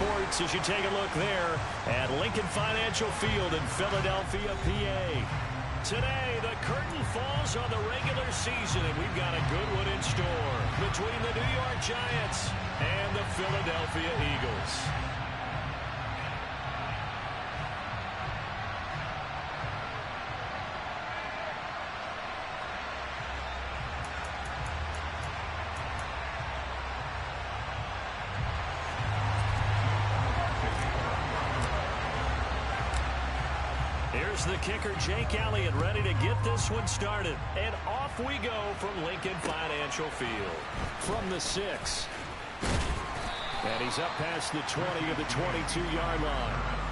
sports as you take a look there at Lincoln Financial Field in Philadelphia, PA. Today, the curtain falls on the regular season, and we've got a good one in store between the New York Giants and the Philadelphia Eagles. Here's the kicker, Jake Elliott, ready to get this one started. And off we go from Lincoln Financial Field. From the 6. And he's up past the 20 of the 22-yard line.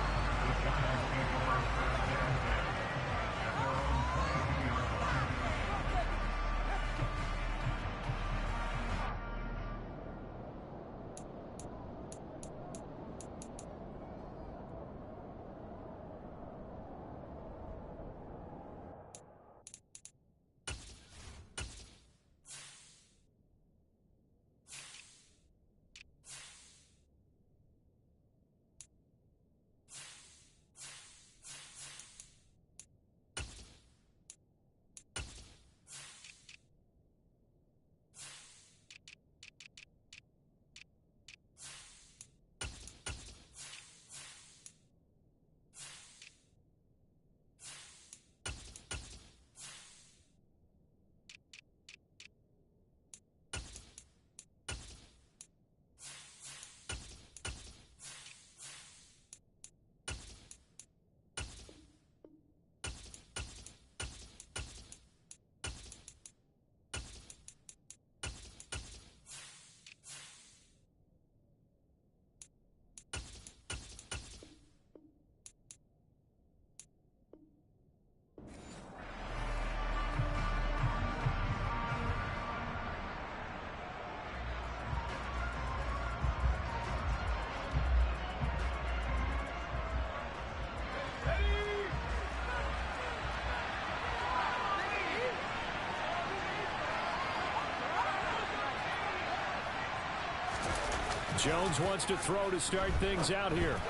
Jones wants to throw to start things out here.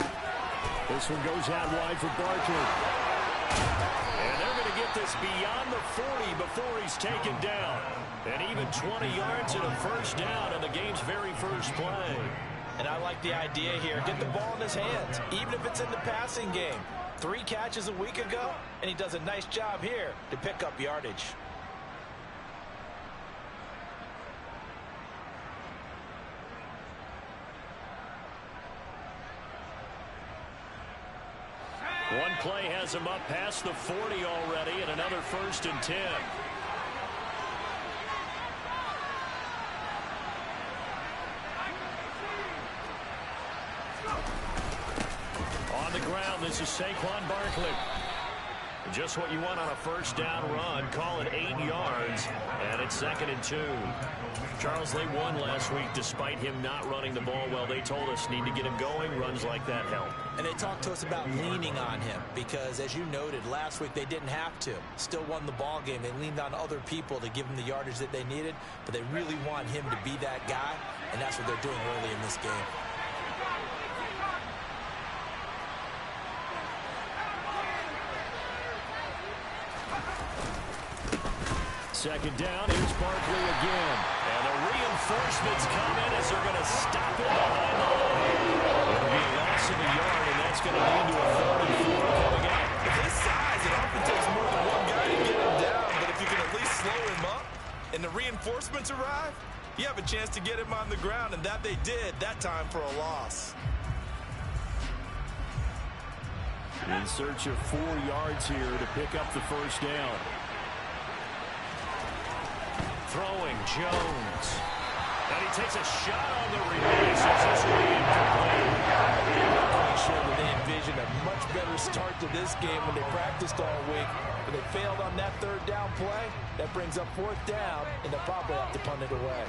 This one goes out wide for Barkley. And they're going to get this beyond the 40 before he's taken down. And even 20 yards and a first down on the game's very first play. And I like the idea here. Get the ball in his hands, even if it's in the passing game. 3 catches a week ago, and he does a nice job here to pick up yardage. One play has him up past the 40 already, and another 1st and 10. On the ground, this is Saquon Barkley. Just what you want on a first down run. Call it 8 yards, and it's 2nd and 2. Charles, they won last week despite him not running the ball well. They told us need to get him going. Runs like that help. And they talked to us about leaning on him because, as you noted, last week they didn't have to. Still won the ball game. They leaned on other people to give them the yardage that they needed, but they really want him to be that guy, and that's what they're doing early in this game. Second down, here's Barkley again. And the reinforcements come in as they're going to stop it behind the line. It'll be a loss of a yard, and that's going to lead to a 3rd and 4 coming out. With his size, it often takes more than one guy to get him down, but if you can at least slow him up and the reinforcements arrive, you have a chance to get him on the ground, and that they did that time for a loss. In search of 4 yards here to pick up the first down. Throwing Jones. And he takes a shot on the release. This will be incomplete. I'm quite sure that they envisioned a much better start to this game when they practiced all week. But they failed on that 3rd down play. That brings up 4th down, and they'll probably have to punt it away.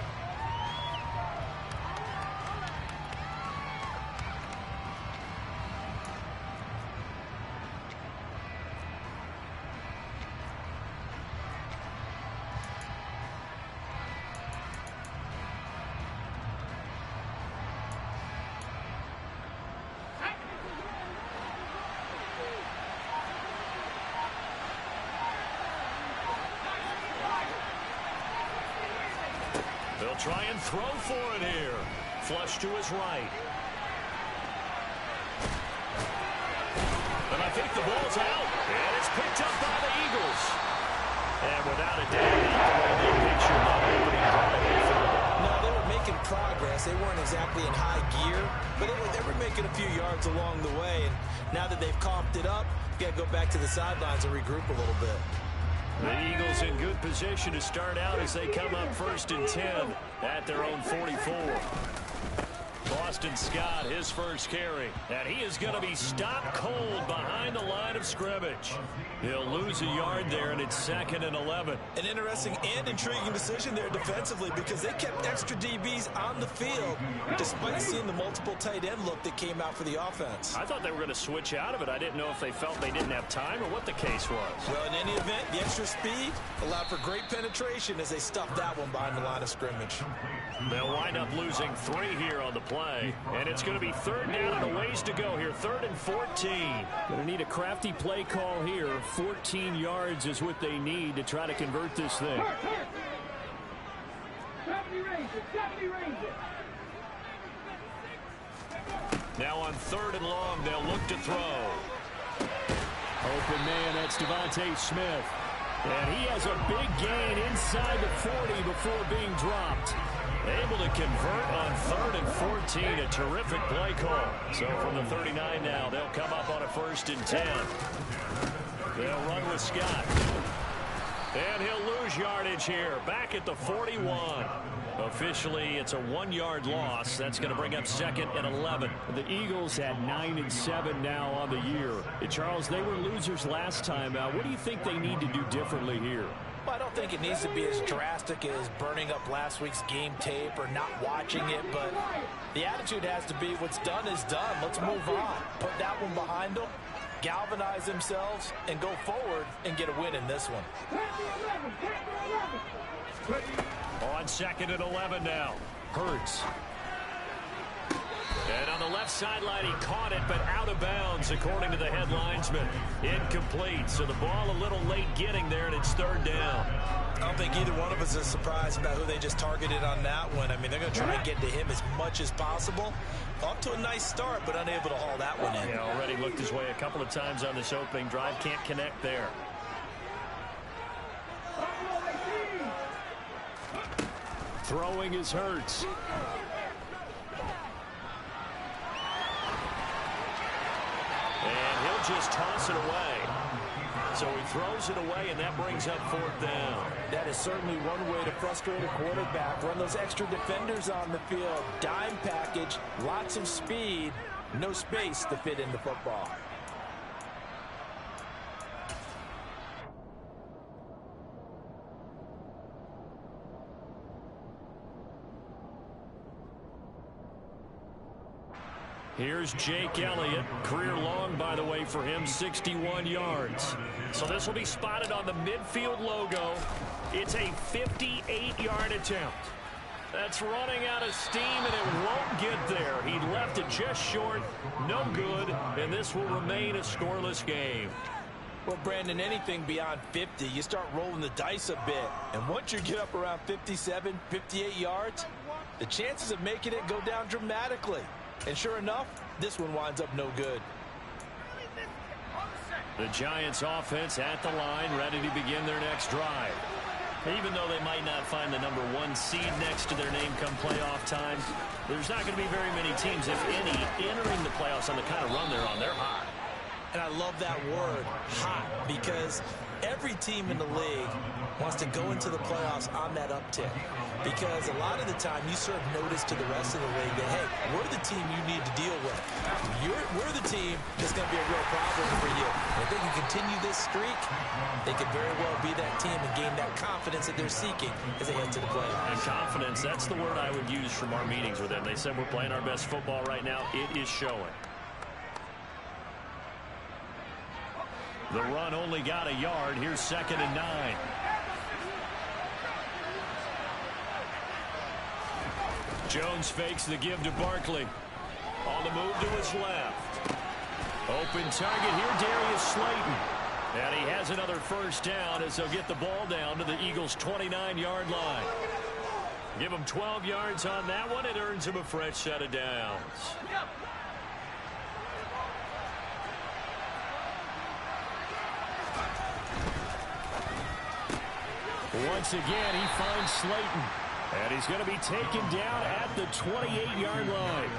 try and throw for it here. Flush to his right. And I think the ball's out. And it's picked up by the Eagles. And without a doubt, not the way they pictured that opening drive. No, they were making progress. They weren't exactly in high gear, but they were making a few yards along the way. And now that they've coughed it up, you got to go back to the sidelines and regroup a little bit. The Eagles in good position to start out as they come up 1st and 10 at their own 44. Boston Scott, his first carry. And he is going to be stopped cold behind the line of scrimmage. He'll lose a yard there, and it's 2nd and 11. An interesting and intriguing decision there defensively because they kept extra DBs on the field despite seeing the multiple tight end look that came out for the offense. I thought they were going to switch out of it. I didn't know if they felt they didn't have time or what the case was. Well, in any event, the extra speed allowed for great penetration as they stuffed that one behind the line of scrimmage. They'll wind up losing 3 here on the play, and it's going to be 3rd down and a ways to go here. 3rd and 14. Going to need a crafty play call here. 14 yards is what they need to try to convert this thing. Now on 3rd and long, they'll look to throw. Open man, that's Devontae Smith. And he has a big gain inside the 40 before being dropped. Able to convert on 3rd and 14. A terrific play call. So from the 39 now, they'll come up on a 1st and 10. They'll run with Scott. And he'll lose yardage here. Back at the 41. Officially, it's a 1-yard loss. That's going to bring up 2nd and 11. The Eagles at 9 and 7 now on the year. Charles, they were losers last time out. What do you think they need to do differently here? Well, I don't think it needs to be as drastic as burning up last week's game tape or not watching it, but the attitude has to be what's done is done. Let's move on. Put that one behind them, galvanize themselves, and go forward and get a win in this one. On 2nd and 11 now. Hurts. And on the left sideline, he caught it, but out of bounds, according to the head linesman. Incomplete, so the ball a little late getting there, and it's 3rd down. I don't think either one of us is surprised about who they just targeted on that one. I mean, they're going to try and get to him as much as possible. Off to a nice start, but unable to haul that one in. Yeah, already looked his way a couple of times on this opening drive. Can't connect there. Throwing is Hurts. And he'll just toss it away. So he throws it away, and that brings up 4th down. That is certainly one way to frustrate a quarterback. Run those extra defenders on the field. Dime package, lots of speed, no space to fit in the football. Here's Jake Elliott. Career long, by the way, for him, 61 yards. So this will be spotted on the midfield logo. It's a 58-yard attempt. That's running out of steam, and it won't get there. He left it just short. No good, and this will remain a scoreless game. Well, Brandon, anything beyond 50, you start rolling the dice a bit. And once you get up around 57, 58 yards, the chances of making it go down dramatically. And sure enough, this one winds up no good. The Giants offense at the line, ready to begin their next drive. Even though they might not find the number 1 seed next to their name come playoff time, there's not going to be very many teams, if any, entering the playoffs on the kind of run they're on. They're hot. And I love that word, hot, because every team in the league wants to go into the playoffs on that uptick. Because a lot of the time you serve notice to the rest of the league that, hey, we're the team you need to deal with. We're the team that's going to be a real problem for you. And if they can continue this streak, they could very well be that team and gain that confidence that they're seeking as they head to the playoffs. And confidence, that's the word I would use from our meetings with them. They said we're playing our best football right now. It is showing. The run only got a yard. Here's 2nd and 9. Jones fakes the give to Barkley. On the move to his left. Open target here, Darius Slayton. And he has another 1st down as they'll get the ball down to the Eagles' 29-yard line. Give him 12 yards on that one. It earns him a fresh set of downs. Once again, he finds Slayton. And he's going to be taken down at the 28-yard line.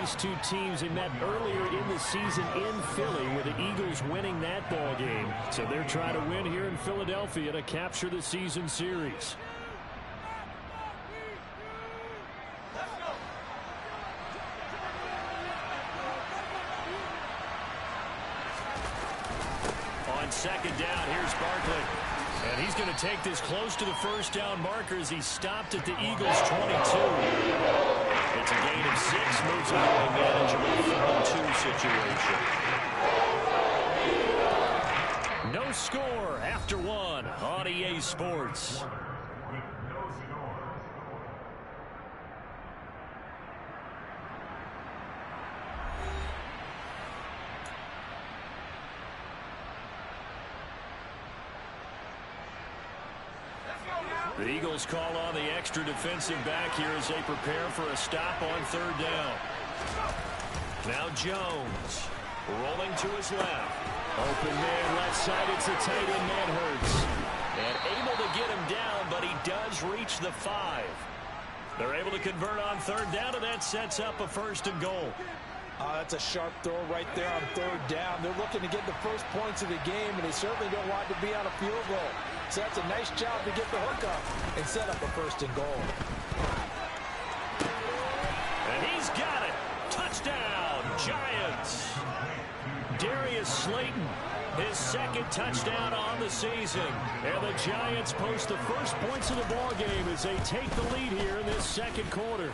These two teams met earlier in the season in Philly with the Eagles winning that ball game. So they're trying to win here in Philadelphia to capture the season series. On second down, here's Barkley. And he's going to take this close to the first down marker as he stopped at the Eagles' 22. It's a gain of 6, moves into a manageable 4-2 situation. No score after 1 on EA Sports. The Eagles call on the extra defensive back here as they prepare for a stop on third down. Now Jones rolling to his left. Open man left side. It's a tight end man Hurts. And able to get him down, but he does reach the 5. They're able to convert on third down, and that sets up a 1st and goal. That's a sharp throw right there on third down. They're looking to get the first points of the game, and they certainly don't want to be on a field goal. So that's a nice job to get the hook up and set up a 1st and goal. And he's got it. Touchdown, Giants. Darius Slayton, his 2nd touchdown on the season. And the Giants post the first points of the ball game as they take the lead here in this 2nd quarter.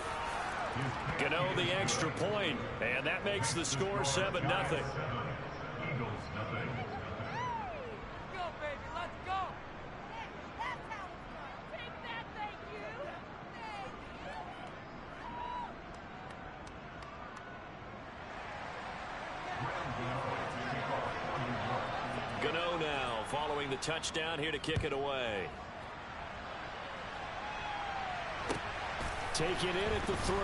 Gano the extra point, and that makes the score 7-0. Gano now following the touchdown here to kick it away. Take it in at the 3.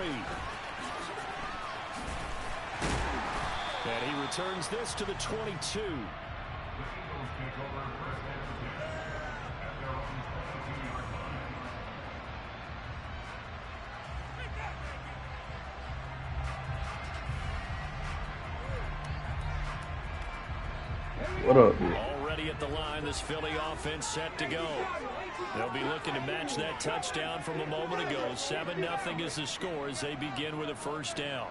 And he returns this to the 22. What up, dude? Already at the line, this Philly offense set to go. They'll be looking to match that touchdown from a moment ago. 7-0 is the score as they begin with a 1st down.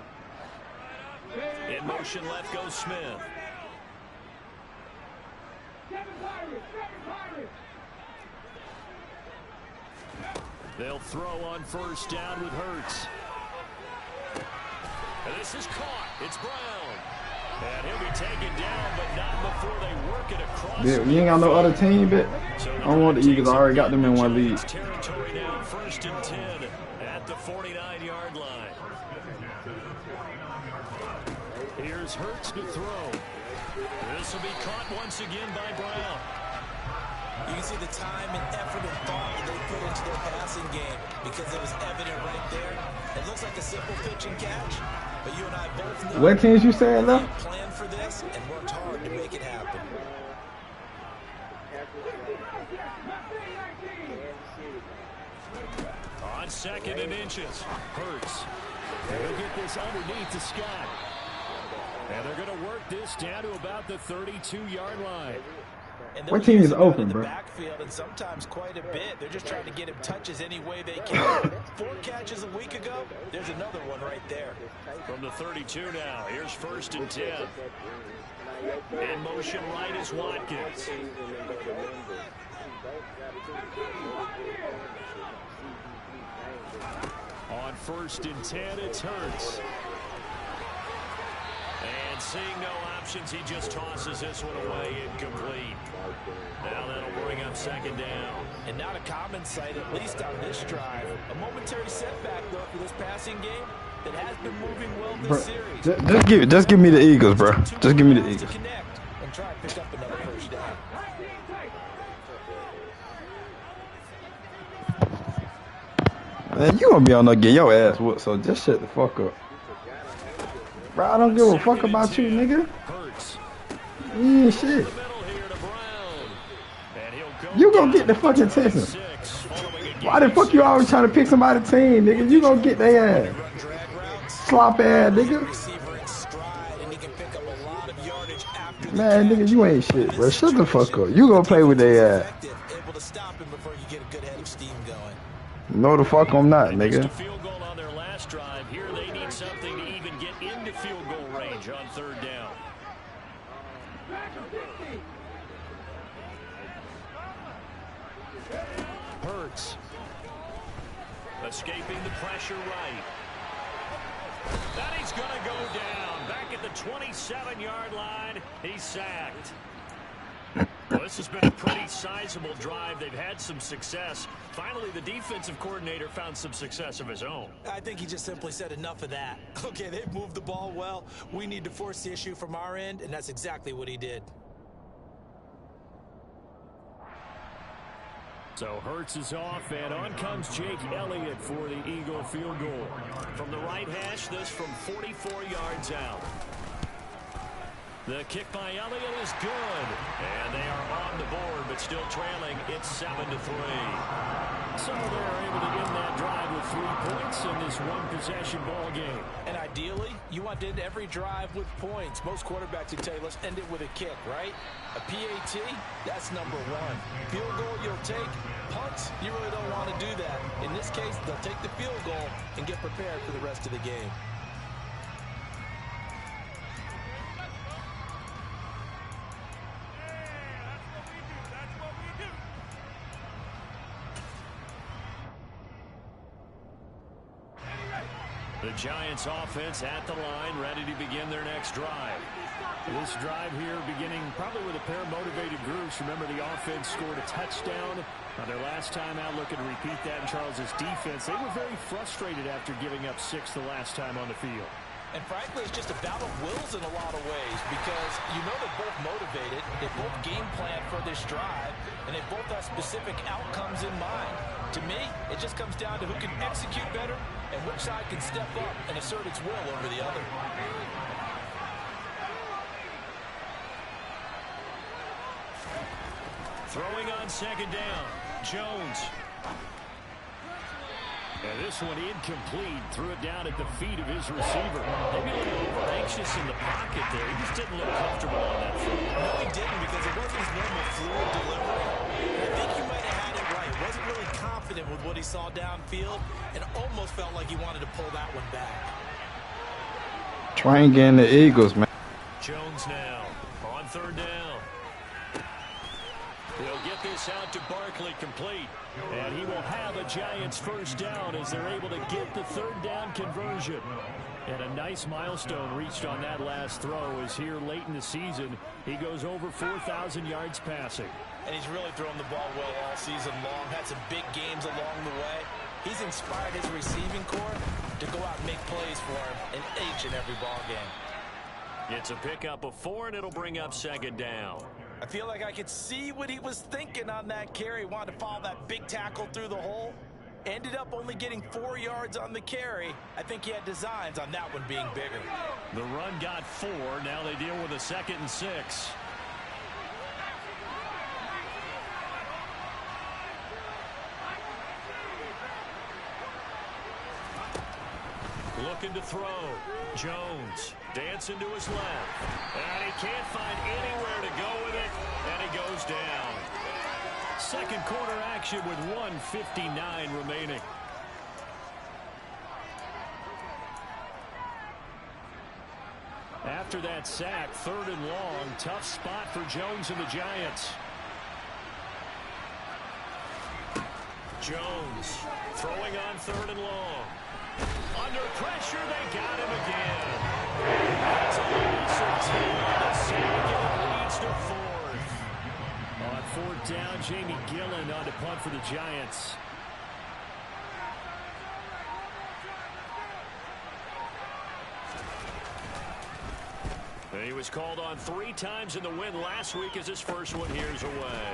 In motion left goes Smith. They'll throw on 1st down with Hurts. And this is caught. It's Brown. And he'll be taken down, but not before they work it across. Yeah, you ain't got no other team, but I don't want the Eagles. I already got them in one league. Territory now, 1st and 10 at the 49-yard line. Here's Hurts to throw. This will be caught once again by Brown. You can see the time and effort and thought that they put into their passing game because it was evident right there. It looks like a simple pitch and catch, but you and I both know what teams you said left? Planned for this and worked hard to make it happen. On 2nd and inches, Hurts. He'll get this underneath to Scott. And they're going to work this down to about the 32-yard line. What team is open, bro? Backfield, and sometimes quite a bit. They're just trying to get him touches any way they can. 4 catches a week ago. There's another one right there. From the 32 now, here's 1st and 10. In motion right is Watkins. On 1st and 10, it's Hurts. And seeing no options, he just tosses this one away incomplete. Now that'll bring up 2nd down. And not a common sight, at least on this drive. A momentary setback, though, for this passing game that has been moving well this series. Just give me the Eagles, bro. Just give me the Eagles. Connect and try and pick up another 1st down. Man, you gonna be on there getting your ass whooped, so just shut the fuck up. Bro, I don't give a fuck about you, nigga. You ain't shit. You gonna get the fucking testing. Why the fuck you always trying to pick somebody's team, nigga? You gonna get their ass. Slop ass, nigga. Man, nigga, you ain't shit, bro. Shut the fuck up. You gonna play with their ass. No, the fuck I'm not, nigga. Field goal on their last drive. Here they need something to even get into field goal range on third down. Hurts. Escaping the pressure right. That he's going to go down. Back at the 27-yard line. He's sacked. Well, this has been a pretty sizable drive. They've had some success. Finally, the defensive coordinator found some success of his own. I think he just simply said enough of that. Okay, they've moved the ball well. We need to force the issue from our end, and that's exactly what he did. So Hurts is off, and on comes Jake Elliott for the Eagle field goal. From the right hash, this from 44 yards out. The kick by Elliott is good, and they are on the board, but still trailing. It's 7-3. So they're able to end that drive with 3 points in this one-possession ball game. And ideally, you want to end every drive with points. Most quarterbacks would tell you, let's end it with a kick, right? A PAT, that's number 1. Field goal, you'll take. Punts, you really don't want to do that. In this case, they'll take the field goal and get prepared for the rest of the game. The Giants offense at the line, ready to begin their next drive. This drive here beginning probably with a pair of motivated groups. Remember, the offense scored a touchdown on their last time out. Looking to repeat that in Charles's defense. They were very frustrated after giving up 6 the last time on the field. And frankly, it's just a battle of wills in a lot of ways because you know they're both motivated, they both game plan for this drive, and they both have specific outcomes in mind. To me, it just comes down to who can execute better and which side can step up and assert its will over the other. Throwing on second down, Jones. And this one incomplete. Threw it down at the feet of his receiver. Maybe a little over anxious in the pocket there. He just didn't look comfortable on that throw. No, he didn't because it wasn't his normal fluid delivery. I think he might have had it right. Wasn't really confident with what he saw downfield and almost felt like he wanted to pull that one back. Try and get in the Eagles, man. Jones now on third down. He'll get this out to Barkley, complete. And he will have a Giants first down as they're able to get the third down conversion. And a nice milestone reached on that last throw as here late in the season, he goes over 4,000 yards passing. And he's really thrown the ball well all season long. Had some big games along the way. He's inspired his receiving corps to go out and make plays for him in each and every ball game. It's a pickup of 4, and it'll bring up second down. I feel like I could see what he was thinking on that carry. Wanted to follow that big tackle through the hole. Ended up only getting 4 yards on the carry. I think he had designs on that one being bigger. The run got 4. Now they deal with a 2nd and 6. Looking to throw. Jones dancing to his left. And he can't find anywhere to go with it. And he goes down. Second quarter action with 1:59 remaining. After that sack, 3rd and long. Tough spot for Jones and the Giants. Jones throwing on 3rd and long. Under pressure, they got him again. That's a loss of 2 on the sack, and it leads to 4th. On 4th down, Jamie Gillen on to punt for the Giants. He was called on 3 times in the win last week as his first one here's away.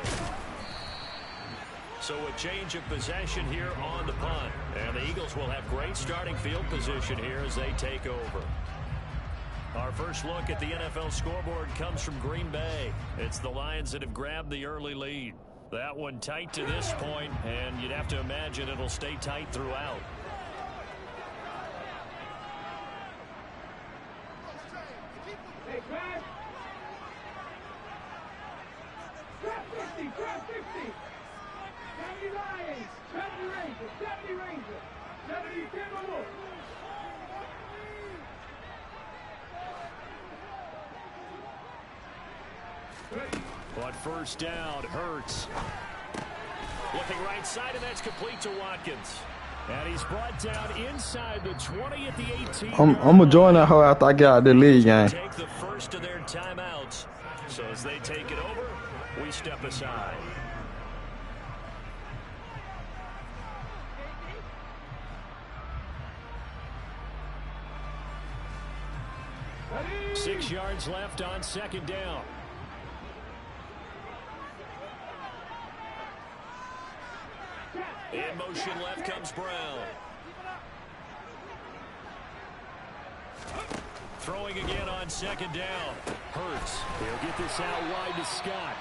So a change of possession here on the punt. And the Eagles will have great starting field position here as they take over. Our first look at the NFL scoreboard comes from Green Bay. It's the Lions that have grabbed the early lead. That one tight to this point, and you'd have to imagine it'll stay tight throughout. Hey, grab 50, grab 50. 70 Lions, 70 Rangers, 70 Rangers, 70 Timberwolves. On first down, Hurts. Looking right side, and that's complete to Watkins. And he's brought down inside the 20 at the 18. I'm gonna join that hoe after I get out of the league game. Take the first of their timeouts. So as they take it over, we step aside. Ready? 6 yards left on second down. In motion left comes Brown. Throwing again on second down. Hurts. He'll get this out wide to Scott.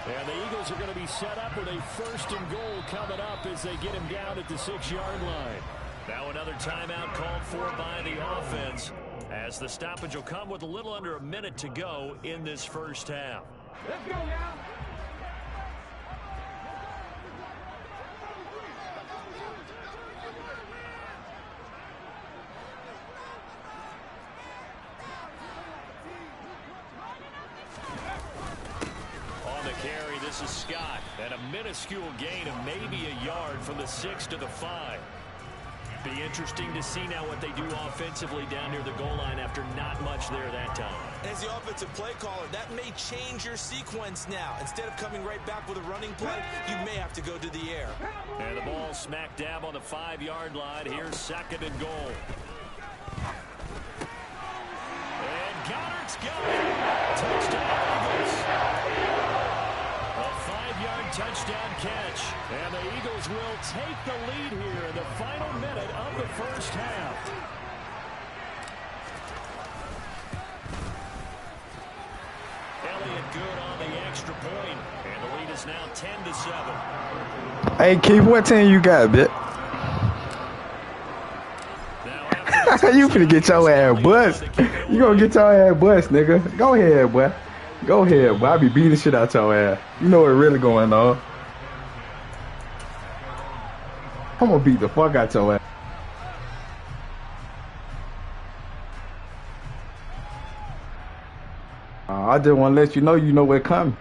And the Eagles are going to be set up with a first and goal coming up as they get him down at the 6-yard line. Now another timeout called for by the offense as the stoppage will come with a little under a minute to go in this first half. Let's go now. This is Scott, and a minuscule gain of maybe a yard from the 6 to the 5. Be interesting to see now what they do offensively down near the goal line after not much there that time. As the offensive play caller, that may change your sequence now. Instead of coming right back with a running play, you may have to go to the air. And the ball smack dab on the 5-yard line. Here's second and goal. And Goddard's got it. Touchdown, Eagles. Touchdown catch, and the Eagles will take the lead here in the final minute of the first half. Elliott good on the extra point, and the lead is now 10-7. Hey Keith, what team you got, bitch? You finna get your ass bust. You gonna get your ass bust, nigga. Go ahead, boy. Go ahead, boy. I be beating the shit out your ass. You know what's really going on. I'm gonna beat the fuck out your ass. I just wanna let you know what's coming.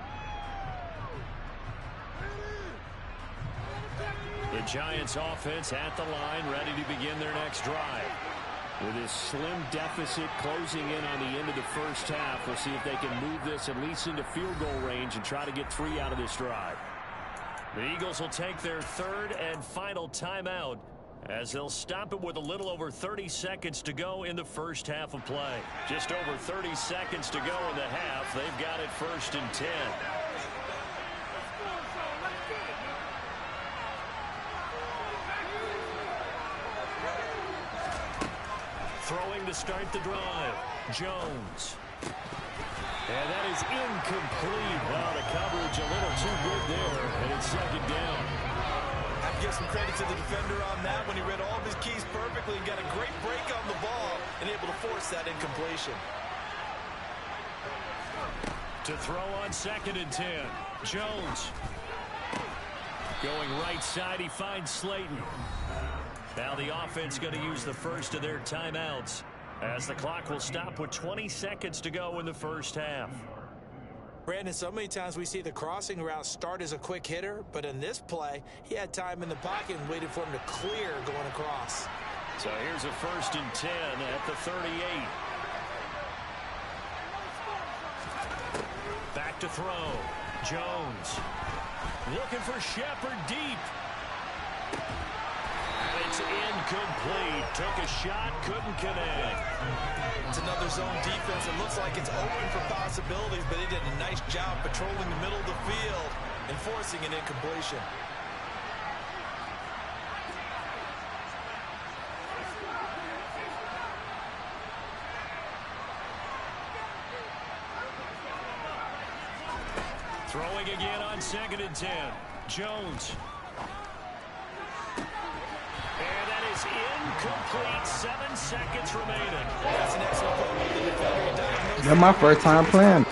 The Giants offense at the line, ready to begin their next drive. With this slim deficit closing in on the end of the first half, we'll see if they can move this at least into field goal range and try to get 3 out of this drive. The Eagles will take their third and final timeout as they'll stop it with a little over 30 seconds to go in the first half of play. Just over 30 seconds to go in the half. They've got it 1st and 10. Throwing to start the drive. Jones. And that is incomplete. Well, the coverage a little too good there, and it's second down. I'd give some credit to the defender on that when he read all of his keys perfectly and got a great break on the ball and able to force that incompletion. To throw on 2nd and 10. Jones. Going right side, he finds Slayton. Now the offense going to use the first of their timeouts as the clock will stop with 20 seconds to go in the first half. Brandon, so many times we see the crossing route start as a quick hitter, but in this play, he had time in the pocket and waited for him to clear going across. So here's a 1st and 10 at the 38. Back to throw. Jones. Looking for Shepard deep. It's incomplete. Took a shot, couldn't connect. It's another zone defense. It looks like it's open for possibilities, but they did a nice job patrolling the middle of the field and forcing an incompletion. Throwing again on 2nd and 10. Jones. And that is incomplete. 7 seconds remaining. That's an excellent play. That's my first time playing.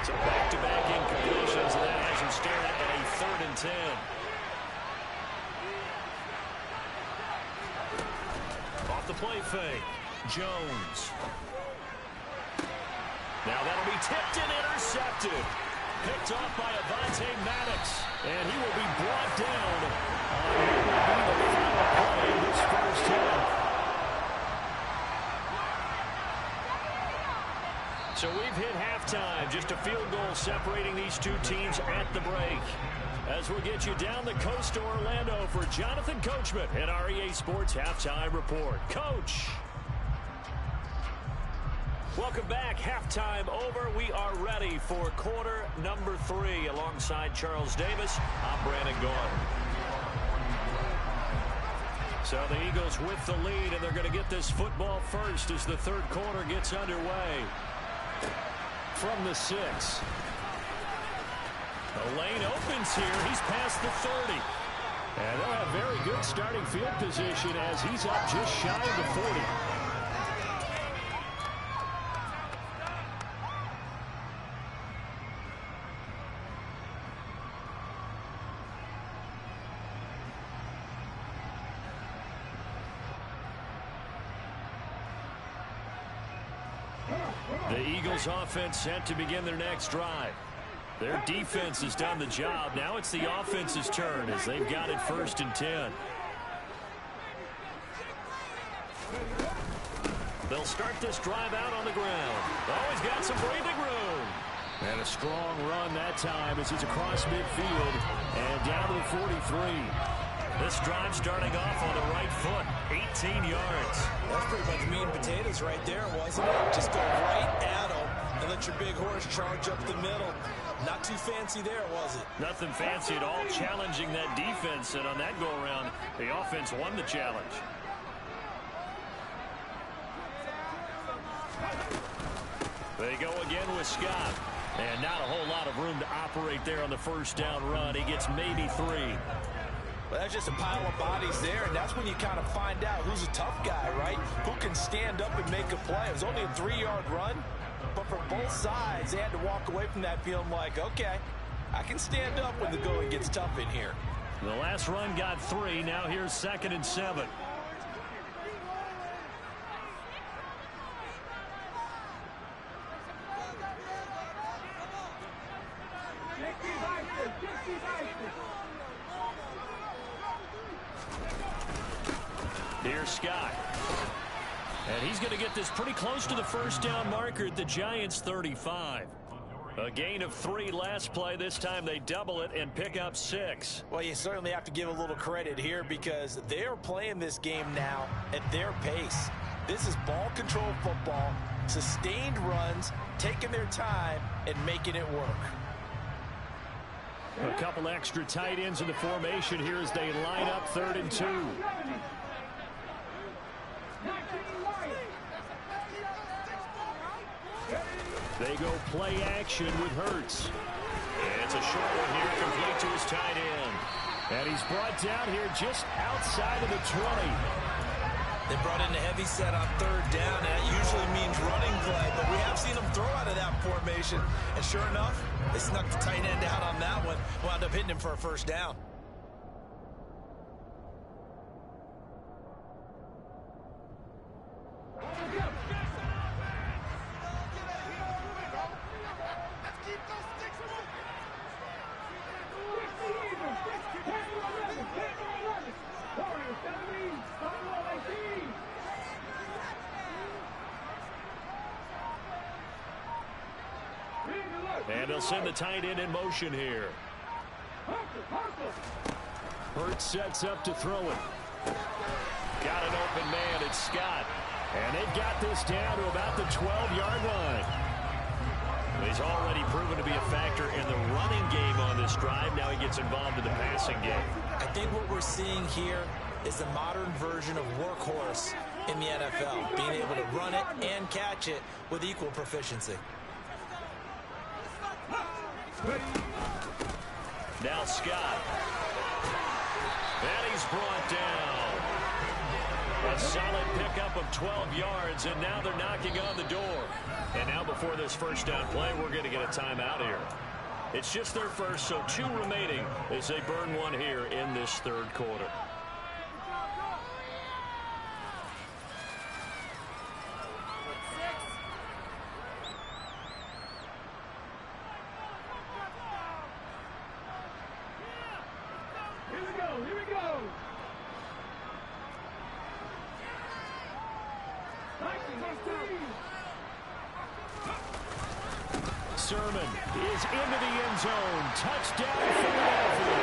So back-to-back incompletions, and that has him staring at a 3rd and 10. Off the play fake. Jones. Now that'll be tipped and intercepted. Picked off by Avonte Maddox. And he will be brought down on what will be the final play of this first half. So we've hit halftime. Just a field goal separating these two teams at the break. As we'll get you down the coast to Orlando for Jonathan Coachman and our EA Sports Halftime Report. Coach. Welcome back. Halftime over. We are ready for quarter number 3. Alongside Charles Davis, I'm Brandon Gordon. So the Eagles with the lead, and they're going to get this football first as the third quarter gets underway. From the 6. The lane opens here. He's past the 30. And they'll have very good starting field position as he's up just shy of the 40. The Eagles offense set to begin their next drive. Their defense has done the job. Now it's the offense's turn as they've got it 1st and 10. They'll start this drive out on the ground. Always got some breathing room. And a strong run that time as he's across midfield and down to the 43. This drive starting off on the right foot, 18 yards. That's pretty much meat and potatoes right there, wasn't it? Just go right at them and let your big horse charge up the middle. Not too fancy there, was it? Nothing fancy at all, challenging that defense. And on that go-around, the offense won the challenge. They go again with Scott. And not a whole lot of room to operate there on the first down run. He gets maybe 3. Well, that's just a pile of bodies there, and that's when you kind of find out who's a tough guy, right? Who can stand up and make a play. It was only a 3-yard run, but for both sides, they had to walk away from that feeling like, okay, I can stand up when the going gets tough in here. The last run got 3. Now here's 2nd and 7. Here's Scott. And he's going to get this pretty close to the first down marker at the Giants' 35. A gain of 3 last play. This time they double it and pick up 6. Well, you certainly have to give a little credit here because they're playing this game now at their pace. This is ball control football, sustained runs, taking their time, and making it work. A couple extra tight ends in the formation here as they line up 3rd and 2. They go play action with Hurts. And it's a short one here, complete to his tight end. And he's brought down here just outside of the 20. They brought in a heavy set on 3rd down, and that usually means running play, but we have seen them throw out of that formation. And sure enough, they snuck the tight end out on that one, wound up hitting him for a first down. And they'll send the tight end in motion here. Hurts sets up to throw it. Got an open man. It's Scott. And they've got this down to about the 12-yard line. He's already proven to be a factor in the running game on this drive. Now he gets involved in the passing game. I think what we're seeing here is the modern version of workhorse in the NFL, being able to run it and catch it with equal proficiency. Now Scott. And he's brought down. A solid pickup of 12 yards, and now they're knocking on the door. And now before this first down play, we're going to get a timeout here. It's just their first, so 2 remaining as they burn one here in this third quarter. Sermon is into the end zone. Touchdown, Philadelphia.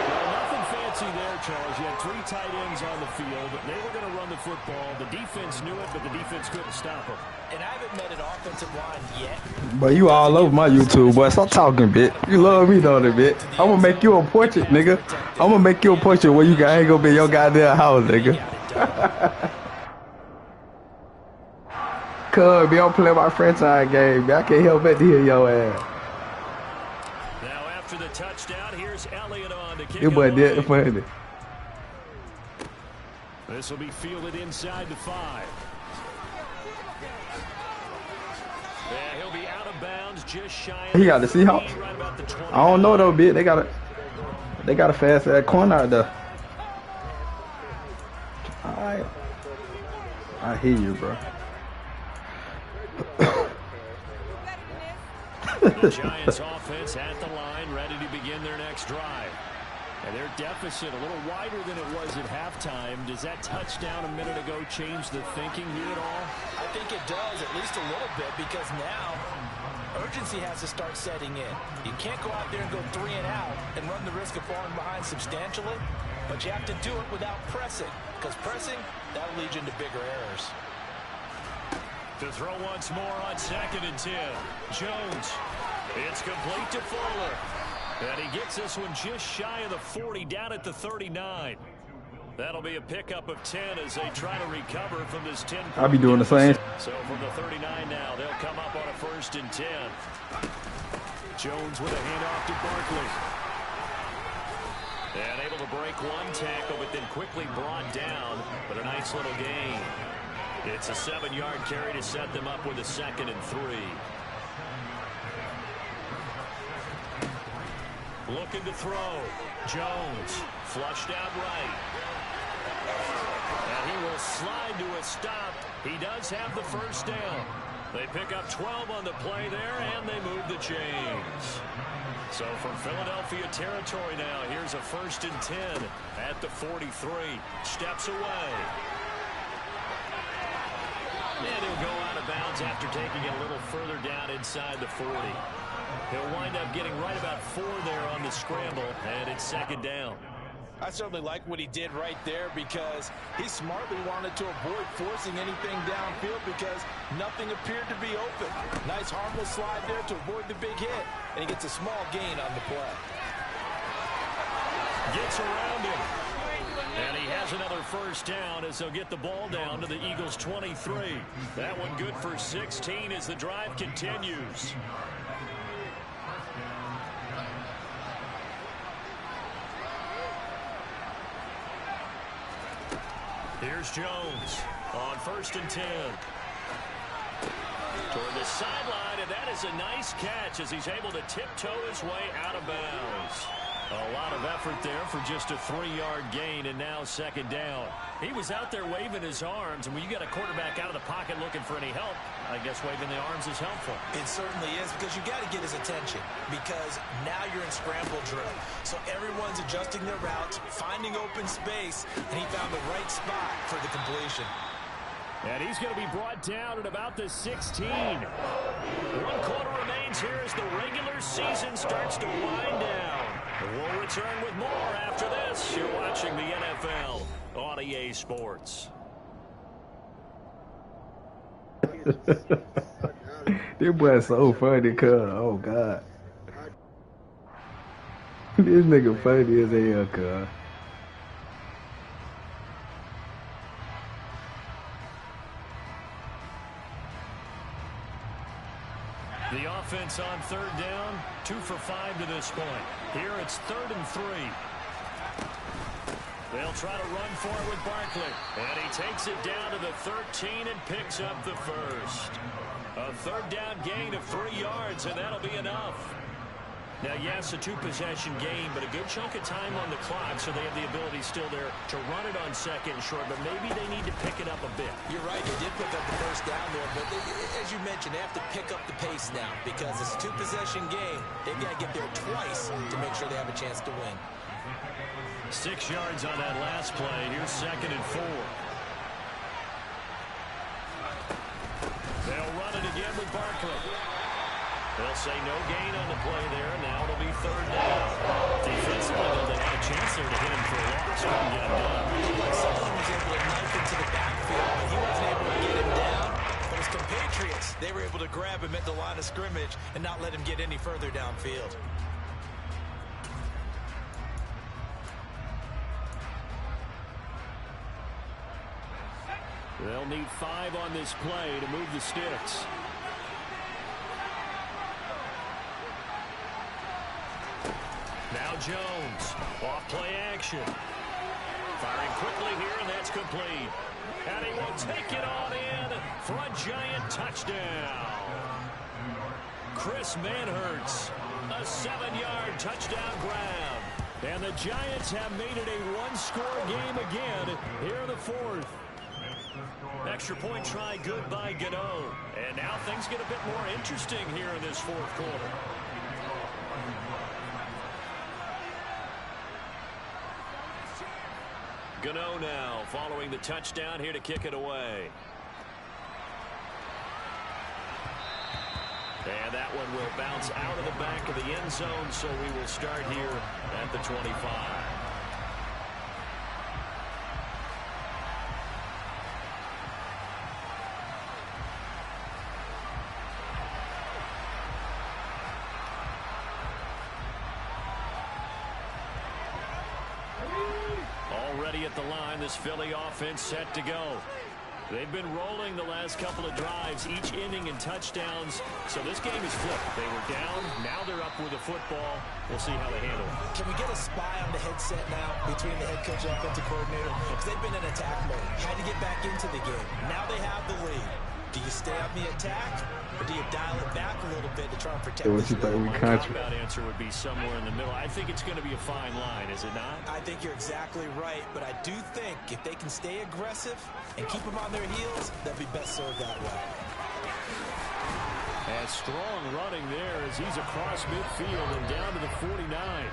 Well, nothing fancy there, Charles. You had 3 tight ends on the field. They were going to run the football. The defense knew it, but the defense couldn't stop them. And I haven't met an offensive line yet. But you all over my YouTube, boy. Stop talking, bitch. You love me, though, bitch. I'm going to make you a portrait, nigga. I'm going to make you a portrait where you ain't going to be in your goddamn house, nigga. Cuz, be don't play my franchise game. I can't help but to hear your ass. Now after the touchdown, here's Elliott on to kick You it boy away. did funny. This will be fielded inside the 5. Yeah, he'll be out of bounds, just shy of He got the Seahawks. right about the 20. I don't know though, bitch. They got a fast ass corner out there. Alright. I hear you, bro. The Giants offense at the line, ready to begin their next drive. And their deficit a little wider than it was at halftime. Does that touchdown a minute ago change the thinking here at all? I think it does, at least a little bit, because now urgency has to start setting in. You can't go out there and go 3 and out and run the risk of falling behind substantially, but you have to do it without pressing, because pressing, that'll lead you into bigger errors. To throw once more on 2nd and 10. Jones. It's complete to Fuller. And he gets this one just shy of the 40, down at the 39. That'll be a pickup of 10 as they try to recover from this 10. I'll be doing the same. So from the 39 now, they'll come up on a 1st and 10. Jones with a handoff to Barkley. And able to break one tackle, but then quickly brought down. But a nice little gain. It's a 7-yard carry to set them up with a 2nd and 3. Looking to throw. Jones flushed out right. And he will slide to a stop. He does have the first down. They pick up 12 on the play there, and they move the chains. So from Philadelphia territory now, here's a 1st and 10 at the 43. Steps away. And he'll go out of bounds after taking it a little further down inside the 40. He'll wind up getting right about 4 there on the scramble, and it's 2nd down. I certainly like what he did right there because he smartly wanted to avoid forcing anything downfield because nothing appeared to be open. Nice harmless slide there to avoid the big hit, and he gets a small gain on the play. Gets around him. And he has another first down as they'll get the ball down to the Eagles' 23. That one good for 16 as the drive continues. Here's Jones on 1st and 10. Toward the sideline, and that is a nice catch as he's able to tiptoe his way out of bounds. A lot of effort there for just a 3-yard gain, and now 2nd down. He was out there waving his arms, and when you got a quarterback out of the pocket looking for any help, I guess waving the arms is helpful. It certainly is because you got to get his attention because now you're in scramble drill. So everyone's adjusting their routes, finding open space, and he found the right spot for the completion. And he's going to be brought down at about the 16. 1 quarter remains here as the regular season starts to wind down. We'll return with more after this. You're watching the NFL on EA Sports. This boy is so funny, cuz. Oh, God. This nigga funny as hell, cuz. The offense on third down, 2 for 5 to this point. Here it's 3rd and 3. They'll try to run for it with Barkley. And he takes it down to the 13 and picks up the first. A 3rd down gain of 3 yards, and that'll be enough. Now, yes, a 2-possession game, but a good chunk of time on the clock, so they have the ability still there to run it on 2nd and short, but maybe they need to pick it up a bit. You're right, they did pick up the first down there, but as you mentioned, they have to pick up the pace now because it's a 2-possession game. They've got to get there twice to make sure they have a chance to win. 6 yards on that last play. Here's 2nd and 4. They'll run it again with Barkley. They'll say no gain on the play there. Now it'll be 3rd down. Defensively, though, they had a chance there to hit him for a loss. Couldn't get him done. Someone was able to knife into the backfield, but he wasn't able to get him down. But his compatriots, they were able to grab him at the line of scrimmage and not let him get any further downfield. They'll need 5 on this play to move the sticks. Now Jones, off play action. Firing quickly here, and that's complete. And he will take it on in for a giant touchdown. Chris Manhertz, a 7-yard touchdown grab. And the Giants have made it a 1-score game again here in the 4th. Extra point try good by Gano. And now things get a bit more interesting here in this 4th quarter. Gano now following the touchdown here to kick it away. And that one will bounce out of the back of the end zone, so we will start here at the 25. Already at the line, this Philly offense set to go. They've been rolling the last couple of drives, each inning in touchdowns. So this game is flipped. They were down. Now they're up with the football. We'll see how they handle it. Can we get a spy on the headset now between the head coach and offensive coordinator? Because they've been in attack mode. Had to get back into the game. Now they have the lead. Do you stay on the attack, or do you dial it back a little bit to try and protect this lead? My compound answer would be somewhere in the middle. I think it's going to be a fine line, is it not? I think you're exactly right, but I do think if they can stay aggressive and keep them on their heels, they'll be best served that way. And strong running there as he's across midfield and down to the 49.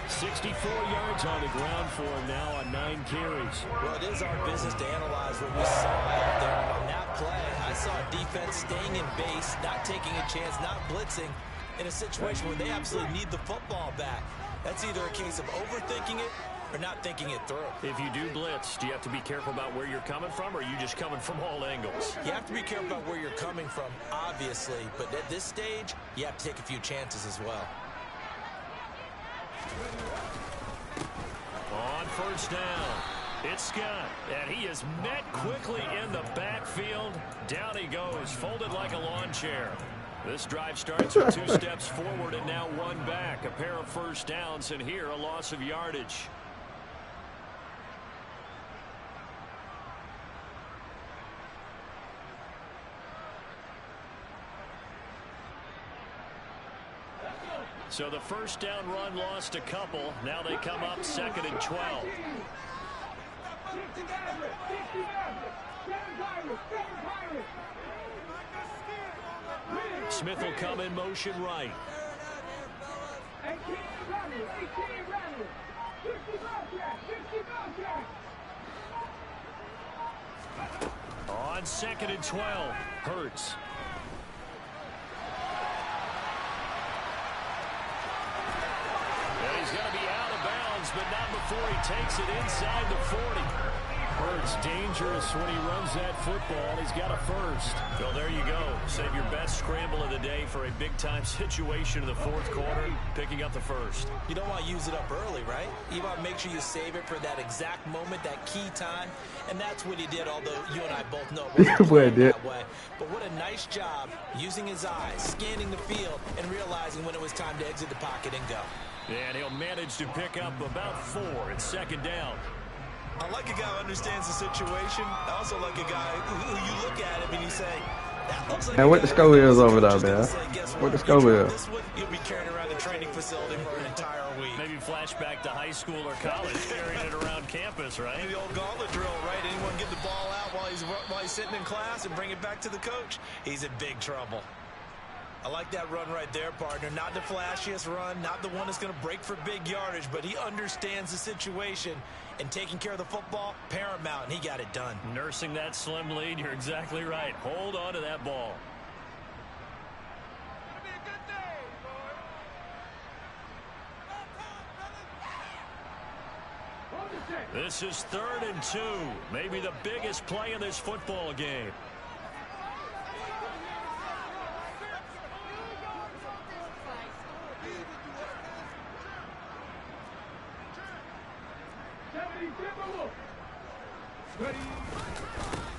64 yards on the ground for him now on 9 carries. Well, it is our business to analyze what we saw out there. And on that play, I saw defense staying in base, not taking a chance, not blitzing in a situation where they absolutely need the football back. That's either a case of overthinking it or not thinking it through. If you do blitz, do you have to be careful about where you're coming from, or are you just coming from all angles? You have to be careful about where you're coming from, obviously. But at this stage, you have to take a few chances as well. On first down, it's Scott, and he is met quickly in the backfield. Down he goes, folded like a lawn chair. This drive starts with 2 steps forward and now 1 back. A pair of first downs, and here a loss of yardage. So the first down run lost a couple. Now they come up 2nd and 12. Smith will come in motion right. On 2nd and 12, Hurts. He's going to be out of bounds, but not before he takes it inside the 40. Hurts dangerous when he runs that football. He's got a first. Well, there you go. Save your best scramble of the day for a big-time situation in the 4th quarter, picking up the first. You don't want to use it up early, right? You want to make sure you save it for that exact moment, that key time. And that's what he did, although you and I both know it wasn't that way. But what a nice job using his eyes, scanning the field, and realizing when it was time to exit the pocket and go. And he'll manage to pick up about 4 at second down. I like a guy who understands the situation. I also like a guy who you look at him and you say, that looks like Man, what the score is over there, man? What the score is? This one, you'll be carrying around the training facility for an entire week. Maybe flashback to high school or college, carrying it around campus, right? The old gauntlet drill, right? Anyone give the ball out while he's sitting in class and bring it back to the coach? He's in big trouble. I like that run right there, partner. Not the flashiest run, not the one that's going to break for big yardage, but he understands the situation, and taking care of the football, paramount, and he got it done. Nursing that slim lead, you're exactly right. Hold on to that ball. This is 3rd and 2. Maybe the biggest play in this football game.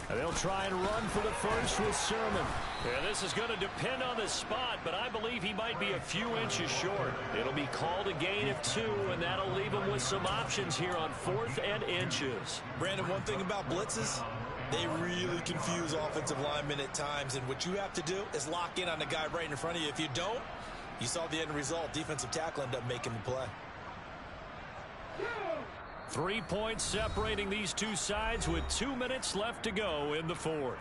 And they'll try and run for the first with Sermon. Yeah, this is going to depend on the spot, but I believe he might be a few inches short. It'll be called a gain of 2, and that'll leave him with some options here on 4th and inches. Brandon, one thing about blitzes, they really confuse offensive linemen at times, and what you have to do is lock in on the guy right in front of you. If you don't, you saw the end result. Defensive tackle ended up making the play. 3 points separating these two sides with 2 minutes left to go in the 4th.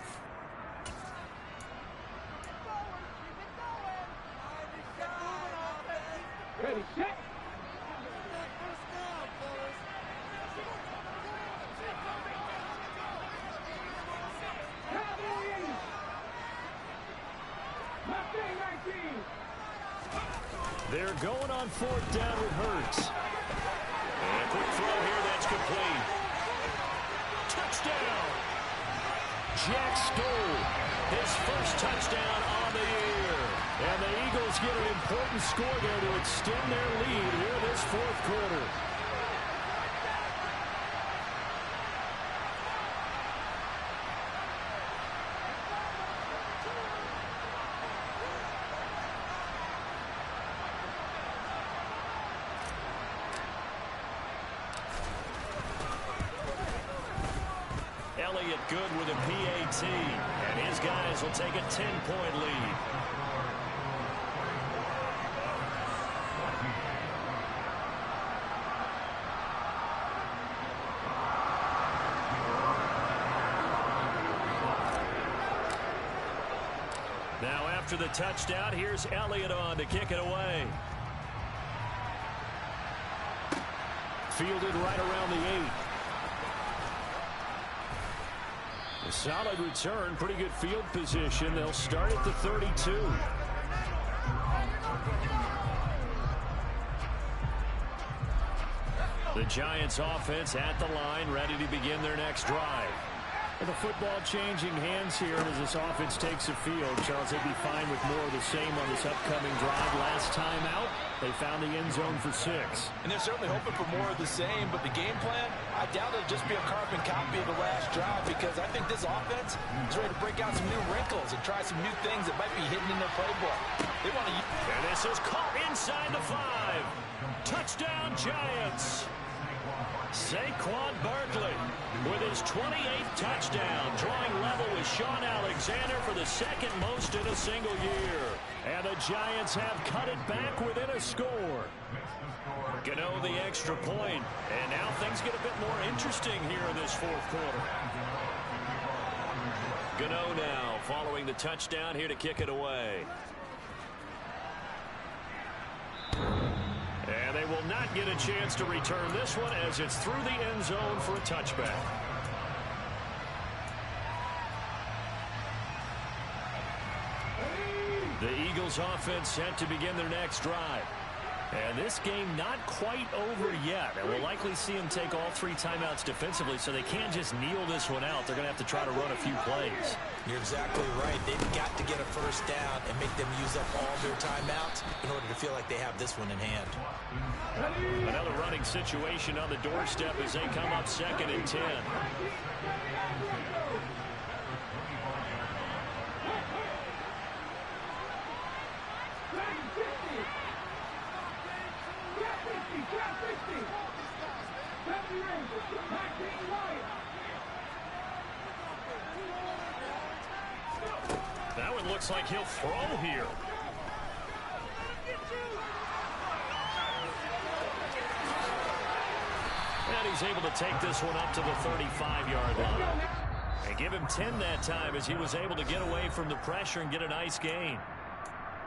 Ready, set. They're going on 4th down with Hurts. And a quick throw here, that's complete. Touchdown! Jack Stoll, his first touchdown on the year. And the Eagles get an important score there to extend their lead here this 4th quarter. Elliott good with a PAT, and his guys will take a 10-point lead. Now after the touchdown, here's Elliott on to kick it away. Fielded right around the 8. A solid return, pretty good field position. They'll start at the 32. The Giants offense at the line, ready to begin their next drive. With the football changing hands here as this offense takes the field, Charles, they'd be fine with more of the same on this upcoming drive. Last time out, they found the end zone for 6. And they're certainly hoping for more of the same, but the game plan, I doubt it'll just be a carbon copy of the last drive, because I think this offense is ready to break out some new wrinkles and try some new things that might be hidden in their playbook. They want to. And this is caught inside the 5. Touchdown, Giants. Saquon Barkley with his 28th touchdown, drawing level with Sean Alexander for the 2nd most in a single year. And the Giants have cut it back within a score. Gano the extra point, and now things get a bit more interesting here in this 4th quarter. Gano now following the touchdown here to kick it away. And they will not get a chance to return this one as it's through the end zone for a touchback. The Eagles offense set to begin their next drive. And this game not quite over yet. And we'll likely see them take all 3 timeouts defensively, so they can't just kneel this one out. They're going to have to try to run a few plays. You're exactly right. They've got to get a first down and make them use up all their timeouts in order to feel like they have this one in hand. Another running situation on the doorstep as they come up 2nd and 10. looks like he'll throw here. And he's able to take this one up to the 35-yard line. And give him 10 that time as he was able to get away from the pressure and get a nice gain.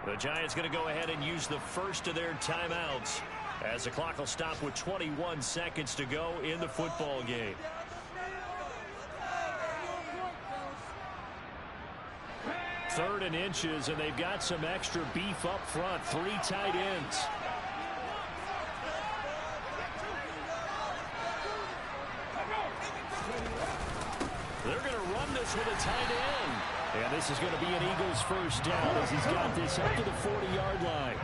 The Giants going to go ahead and use the first of their timeouts as the clock will stop with 21 seconds to go in the football game. Third and inches, and they've got some extra beef up front. 3 tight ends. They're going to run this with a tight end. And this is going to be an Eagles first down as he's got this up to the 40-yard line.